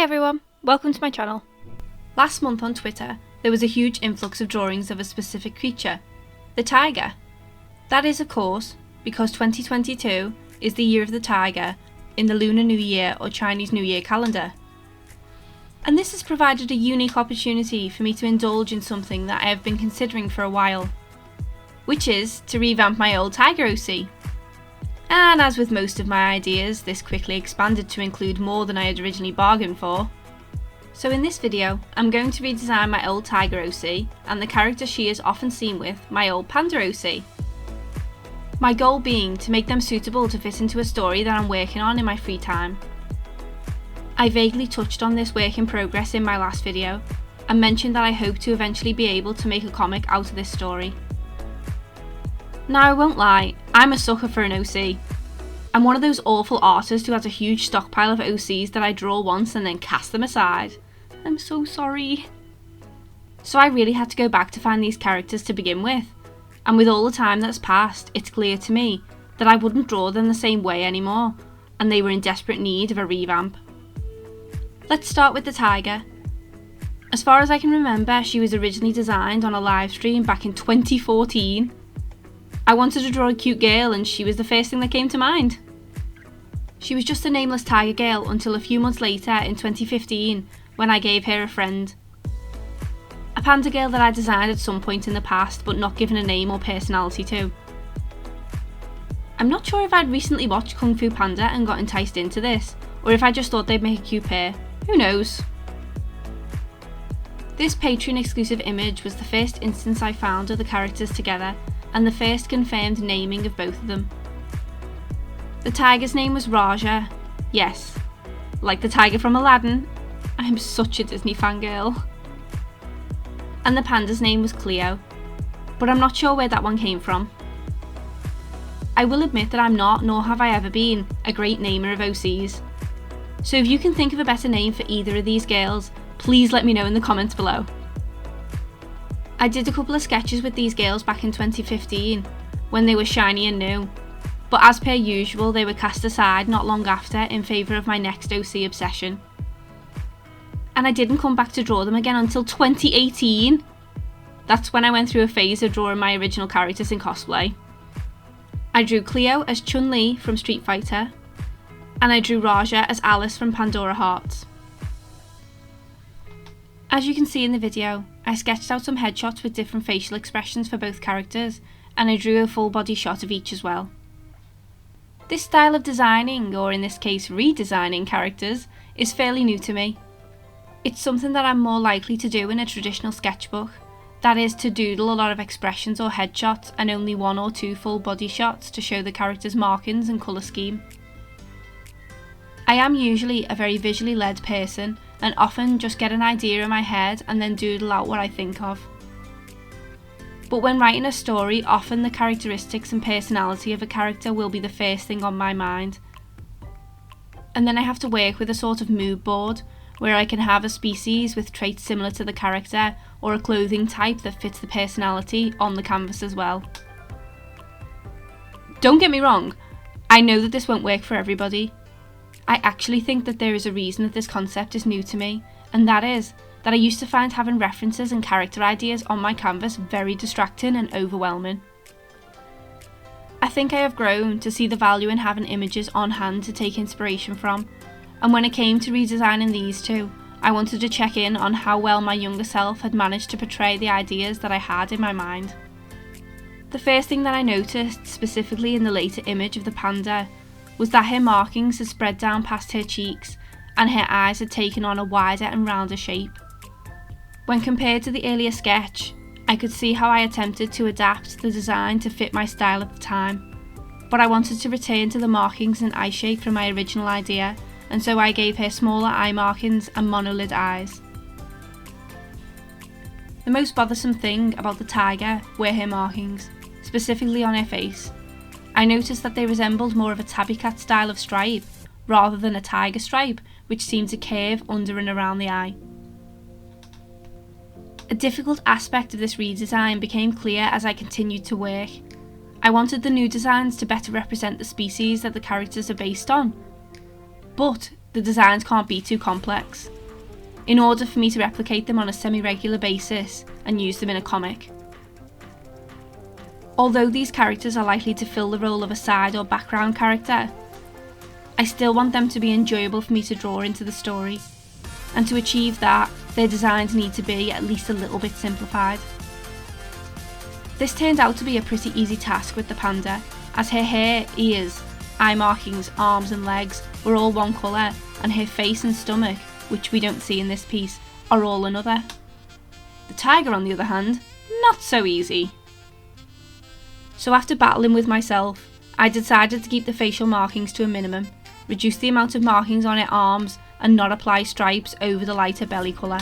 everyone, welcome to my channel. Last month on Twitter, there was a huge influx of drawings of a specific creature, the tiger. That is, of course, because 2022 is the year of the tiger in the Lunar New Year or Chinese New Year calendar. And this has provided a unique opportunity for me to indulge in something that I have been considering for a while, which is to revamp my old tiger OC. And as with most of my ideas, this quickly expanded to include more than I had originally bargained for. So in this video, I'm going to redesign my old tiger OC and the character she is often seen with, my old panda OC. My goal being to make them suitable to fit into a story that I'm working on in my free time. I vaguely touched on this work in progress in my last video and mentioned that I hope to eventually be able to make a comic out of this story. Now I won't lie, I'm a sucker for an OC. I'm one of those awful artists who has a huge stockpile of OCs that I draw once and then cast them aside. I'm so sorry. So I really had to go back to find these characters to begin with, and with all the time that's passed, it's clear to me that I wouldn't draw them the same way anymore, and they were in desperate need of a revamp. Let's start with the tiger. As far as I can remember, she was originally designed on a live stream back in 2014. I wanted to draw a cute girl and she was the first thing that came to mind. She was just a nameless tiger girl until a few months later in 2015 when I gave her a friend. A panda girl that I designed at some point in the past but not given a name or personality to. I'm not sure if I'd recently watched Kung Fu Panda and got enticed into this, or if I just thought they'd make a cute pair. Who knows? This Patreon exclusive image was the first instance I found of the characters together, and the first confirmed naming of both of them. The tiger's name was Raja, yes, like the tiger from Aladdin. I'm such a Disney fangirl. And the panda's name was Cleo, but I'm not sure where that one came from. I will admit that I'm not, nor have I ever been, a great namer of OCs. So if you can think of a better name for either of these girls, please let me know in the comments below. I did a couple of sketches with these girls back in 2015, when they were shiny and new, but as per usual they were cast aside not long after in favour of my next OC obsession. And I didn't come back to draw them again until 2018. That's when I went through a phase of drawing my original characters in cosplay. I drew Cleo as Chun-Li from Street Fighter, and I drew Raja as Alice from Pandora Hearts. As you can see in the video, I sketched out some headshots with different facial expressions for both characters, and I drew a full body shot of each as well. This style of designing, or in this case redesigning characters, is fairly new to me. It's something that I'm more likely to do in a traditional sketchbook, that is to doodle a lot of expressions or headshots and only one or two full body shots to show the character's markings and colour scheme. I am usually a very visually led person and often just get an idea in my head and then doodle out what I think of. But when writing a story, often the characteristics and personality of a character will be the first thing on my mind. And then I have to work with a sort of mood board where I can have a species with traits similar to the character or a clothing type that fits the personality on the canvas as well. Don't get me wrong, I know that this won't work for everybody. I actually think that there is a reason that this concept is new to me, and that is that I used to find having references and character ideas on my canvas very distracting and overwhelming. I think I have grown to see the value in having images on hand to take inspiration from, and when it came to redesigning these two, I wanted to check in on how well my younger self had managed to portray the ideas that I had in my mind. The first thing that I noticed, specifically in the later image of the panda, was that her markings had spread down past her cheeks and her eyes had taken on a wider and rounder shape. When compared to the earlier sketch, I could see how I attempted to adapt the design to fit my style at the time, but I wanted to return to the markings and eye shape from my original idea, and so I gave her smaller eye markings and monolid eyes. The most bothersome thing about the tiger were her markings, specifically on her face. I noticed that they resembled more of a tabby cat style of stripe, rather than a tiger stripe, which seemed to curve under and around the eye. A difficult aspect of this redesign became clear as I continued to work. I wanted the new designs to better represent the species that the characters are based on, but the designs can't be too complex. in order for me to replicate them on a semi-regular basis and use them in a comic. Although these characters are likely to fill the role of a side or background character, I still want them to be enjoyable for me to draw into the story, and to achieve that, their designs need to be at least a little bit simplified. This turned out to be a pretty easy task with the panda, as her hair, ears, eye markings, arms and legs were all one colour, and her face and stomach, which we don't see in this piece, are all another. The tiger, on the other hand, not so easy. So after battling with myself, I decided to keep the facial markings to a minimum, reduce the amount of markings on her arms and not apply stripes over the lighter belly colour.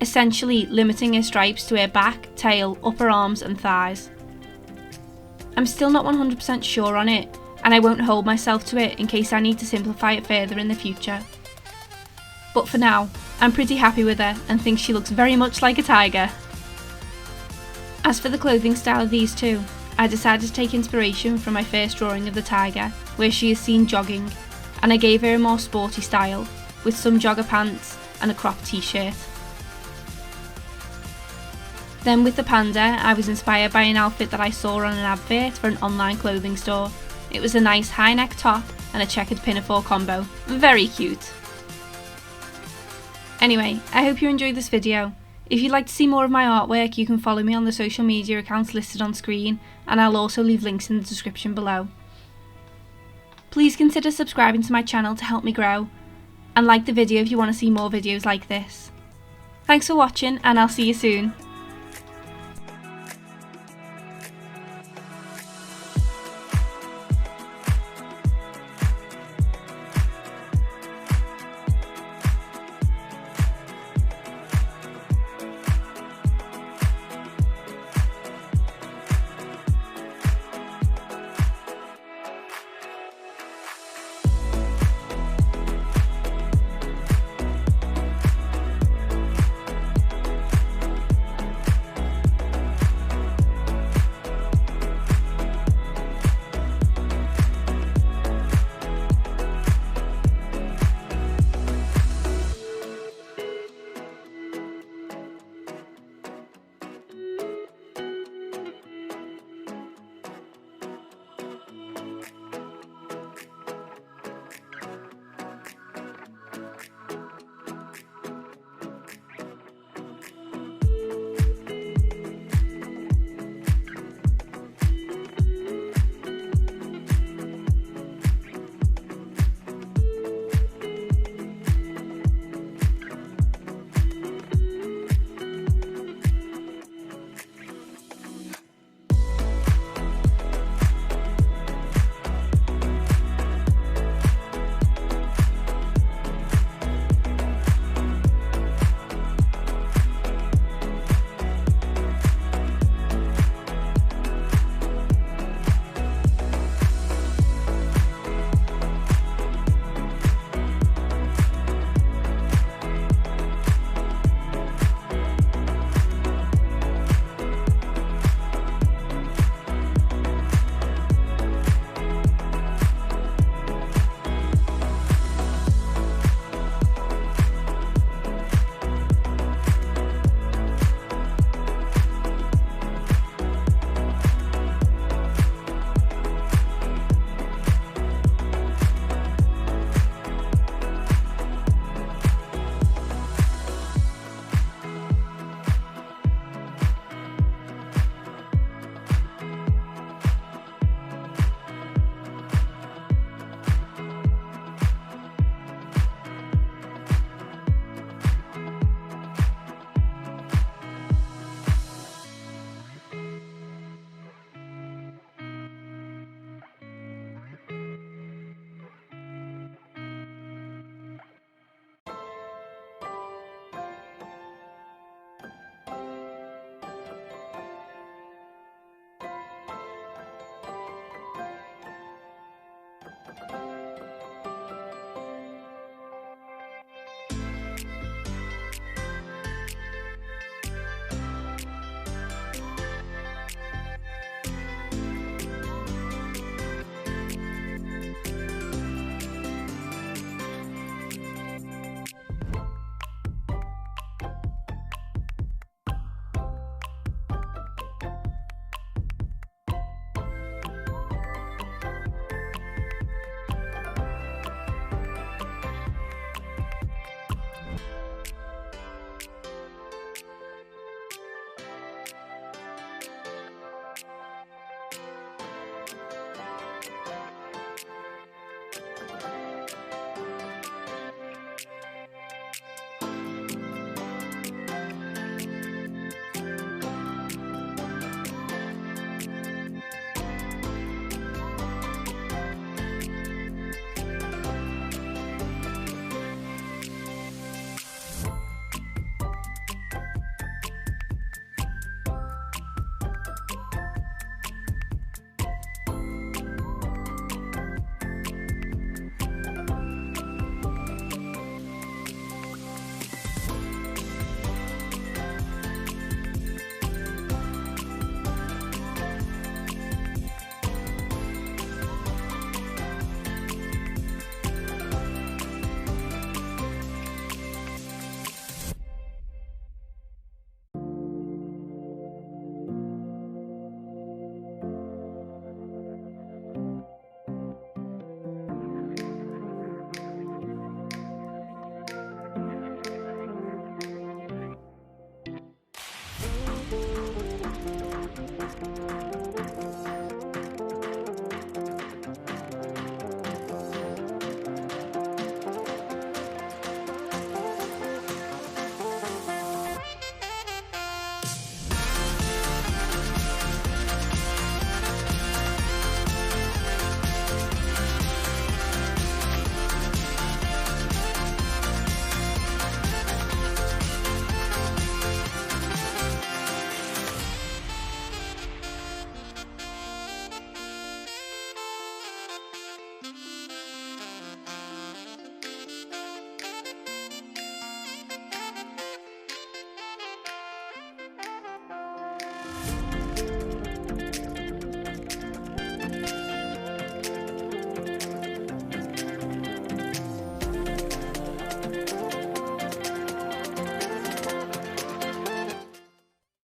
Essentially limiting her stripes to her back, tail, upper arms and thighs. I'm still not 100% sure on it, and I won't hold myself to it in case I need to simplify it further in the future. But for now, I'm pretty happy with her and think she looks very much like a tiger. As for the clothing style of these two, I decided to take inspiration from my first drawing of the tiger, where she is seen jogging, and I gave her a more sporty style, with some jogger pants and a cropped t-shirt. Then with the panda, I was inspired by an outfit that I saw on an advert for an online clothing store. It was a nice high neck top and a checkered pinafore combo. Very cute. Anyway, I hope you enjoyed this video. If you'd like to see more of my artwork, you can follow me on the social media accounts listed on screen, and I'll also leave links in the description below. Please consider subscribing to my channel to help me grow, and like the video if you want to see more videos like this. Thanks for watching, and I'll see you soon.